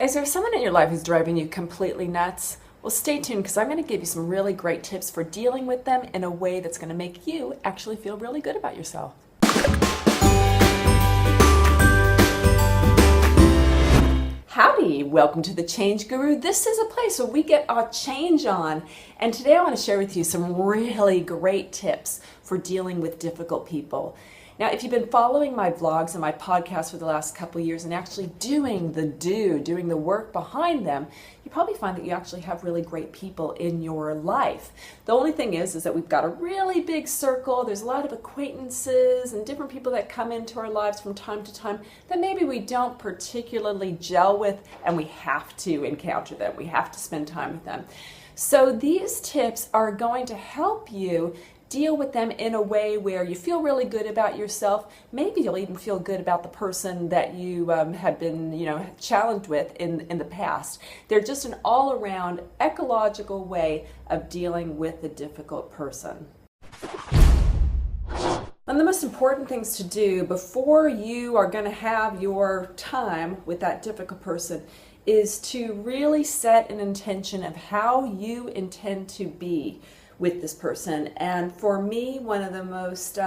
Is there someone in your life who's driving you completely nuts? Well, stay tuned because I'm going to give you some really great tips for dealing with them in a way that's going to make you actually feel really good about yourself. Howdy, welcome to the Change Guru. This is a place where we get our change on. And today I want to share with you some really great tips for dealing with difficult people. Now, if you've been following my vlogs and my podcasts for the last couple of years and actually doing the work behind them, you probably find that you actually have really great people in your life. The only thing is that we've got a really big circle. There's a lot of acquaintances and different people that come into our lives from time to time that maybe we don't particularly gel with, and we have to encounter them. We have to spend time with them. So these tips are going to help you deal with them in a way where you feel really good about yourself. Maybe you'll even feel good about the person that you have been, challenged with in the past. They're just an all-around ecological way of dealing with a difficult person. One of the most important things to do before you are going to have your time with that difficult person is to really set an intention of how you intend to be with this person. And for me, one of the most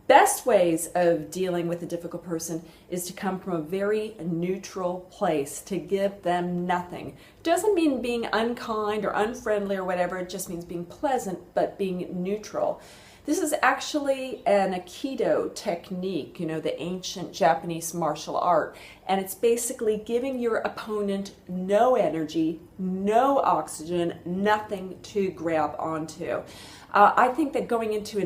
best ways of dealing with a difficult person is to come from a very neutral place, to give them nothing. Doesn't mean being unkind or unfriendly or whatever, it just means being pleasant, but being neutral. This is actually an Aikido technique, the ancient Japanese martial art. And it's basically giving your opponent no energy, no oxygen, nothing to grab onto. I think that going into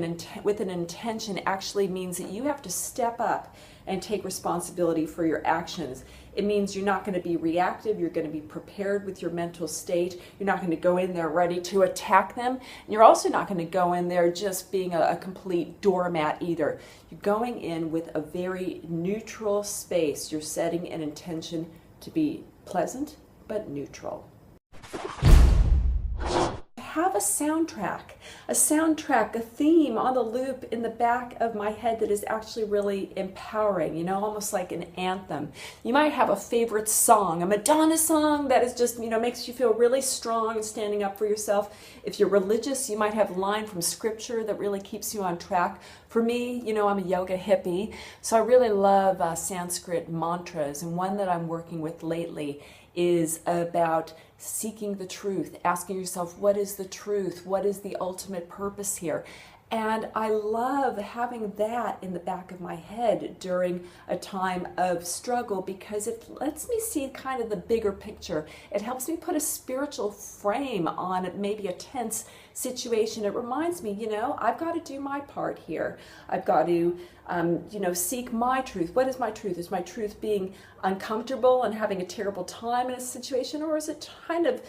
with an intention actually means that you have to step up and take responsibility for your actions. It means you're not going to be reactive, you're going to be prepared with your mental state. You're not going to go in there ready to attack them. And you're also not going to go in there just being a complete doormat either. You're going in with a very neutral space. You're setting an intention to be pleasant but neutral. Have a soundtrack, a theme on the loop in the back of my head that is actually really empowering, almost like an anthem. You might have a favorite song, a Madonna song that is just, makes you feel really strong and standing up for yourself. If you're religious, you might have a line from scripture that really keeps you on track. For me, I'm a yoga hippie, so I really love Sanskrit mantras, and one that I'm working with lately is about seeking the truth, asking yourself, what is the truth? What is the ultimate purpose here? And I love having that in the back of my head during a time of struggle because it lets me see kind of the bigger picture. It helps me put a spiritual frame on maybe a tense situation. It reminds me, I've got to do my part here. I've got to, seek my truth. What is my truth? Is my truth being uncomfortable and having a terrible time in a situation, or is it kind of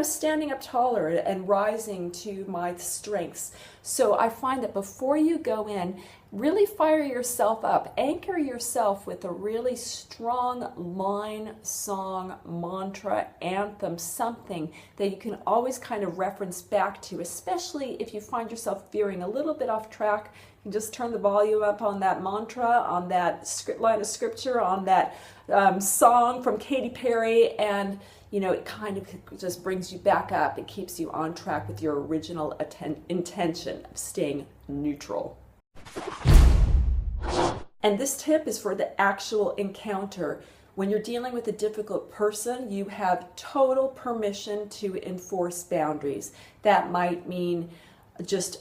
standing up taller and rising to my strengths? So I find that before you go in, really fire yourself up, anchor yourself with a really strong line, song, mantra, anthem, something that you can always kind of reference back to, especially if you find yourself veering a little bit off track. You can just turn the volume up on that mantra, on that line of scripture, on that song from Katy Perry, and it kind of just brings you back up. It keeps you on track with your original intention of staying neutral. And this tip is for the actual encounter. When you're dealing with a difficult person, you have total permission to enforce boundaries. That might mean just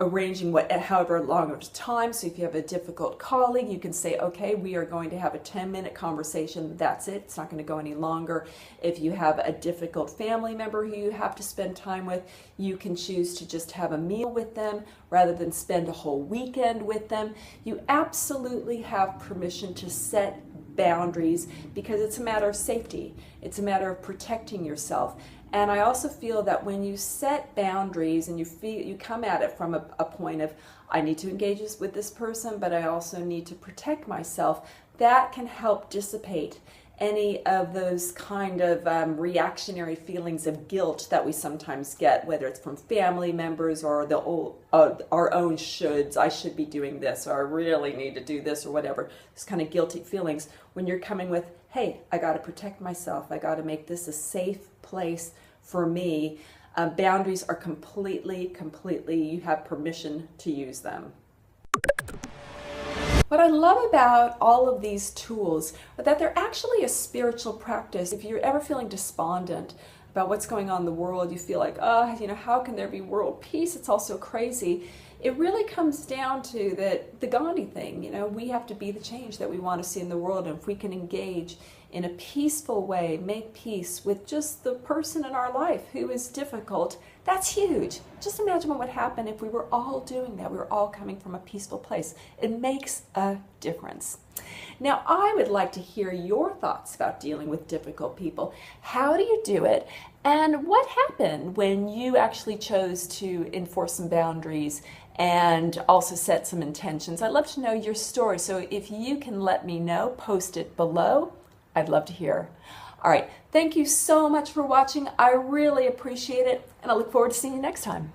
arranging however long of time. So if you have a difficult colleague, you can say, okay, we are going to have a 10-minute conversation. That's it. It's not going to go any longer. If you have a difficult family member who you have to spend time with, you can choose to just have a meal with them rather than spend a whole weekend with them. You absolutely have permission to set boundaries because it's a matter of safety. It's a matter of protecting yourself. And I also feel that when you set boundaries and you come at it from a point of, I need to engage with this person, but I also need to protect myself, that can help dissipate any of those kind of reactionary feelings of guilt that we sometimes get, whether it's from family members or our own shoulds. I should be doing this, or I really need to do this, or whatever. Those kind of guilty feelings. When you're coming with, hey, I got to protect myself. I got to make this a safe place for me. Boundaries are completely, you have permission to use them. What I love about all of these tools is that they're actually a spiritual practice. If you're ever feeling despondent about what's going on in the world, you feel like, how can there be world peace? It's all so crazy. It really comes down to the Gandhi thing. We have to be the change that we want to see in the world, and if we can engage in a peaceful way, make peace with just the person in our life who is difficult, that's huge. Just imagine what would happen if we were all doing that. We were all coming from a peaceful place. It makes a difference. Now, I would like to hear your thoughts about dealing with difficult people. How do you do it? And what happened when you actually chose to enforce some boundaries and also set some intentions? I'd love to know your story. So if you can let me know, post it below. I'd love to hear. All right, thank you so much for watching. I really appreciate it, and I look forward to seeing you next time.